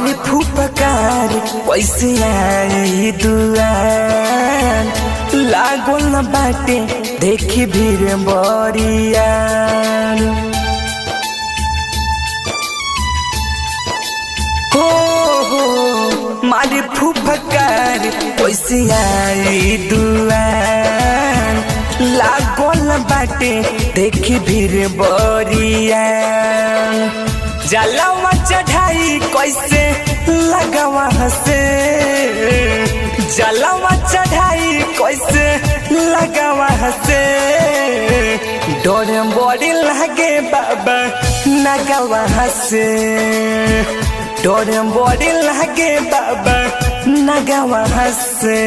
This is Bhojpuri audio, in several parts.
मारे फुफकार कैसे आई दुआर लागल न बाटे देखी भीड़ बरिया हो मारे फुफकार कैसे आई दुआर लागल न बाटे देखी भीड़ बरिया जलवा चढ़ाई कैसे लगावा हसे जलवा चढ़ाई कैसे लगावा हसे डर बड़ी लगे बाबा नगवा हसे डर बड़ी लगे बाबा नगवा हसे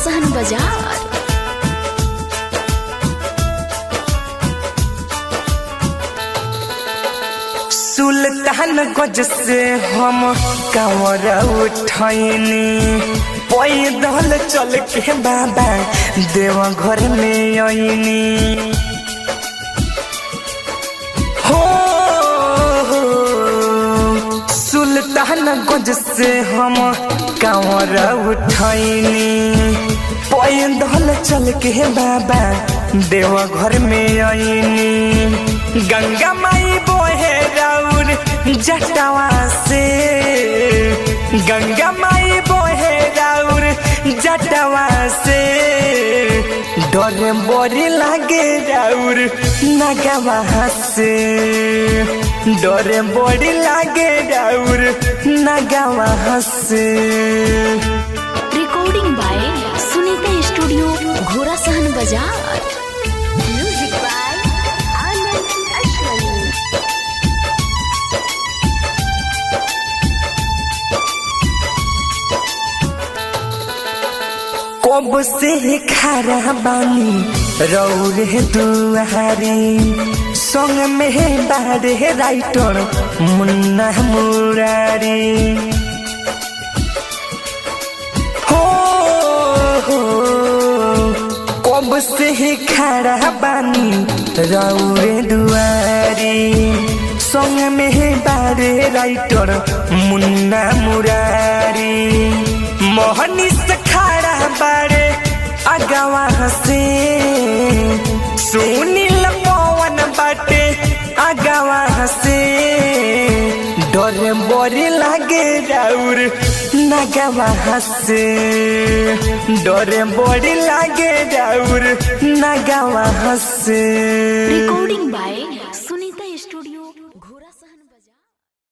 सहन बाजार सुल्तान गज से हम कांवर उठैनी पैदल चल के बाबा देवघर में आईनी हो सुल्तान गज से हम कांवर उठैनी पैदल चल के बाबा देवघर में आईनी गंगा माई बोहे राउर जटावा से गंगा माई बोहे राउर जटावा से डर बड़ी लागे राउर नगवा से डर बड़ी लागे राउर नगवा से रिकॉर्डिंग बाय सुनीता स्टूडियो घोड़ा सहन बाजार म्यूजिक बाय आनंद अश्वनी कब से खरा बानी रौर दुआरी संग में बारे राइटर मुन्ना मुरारी कब से खड़ा बानी रौरे दुआरी संग में बारे राइटर मुन्ना मुरारी मोहनी से खड़ा बारे अगवा से सुनील पवन बाटे अगवा से डर बड़ी लागे राउर नगवा से डर बड़ी लागे राउर नगवा से रिकॉर्डिंग बाय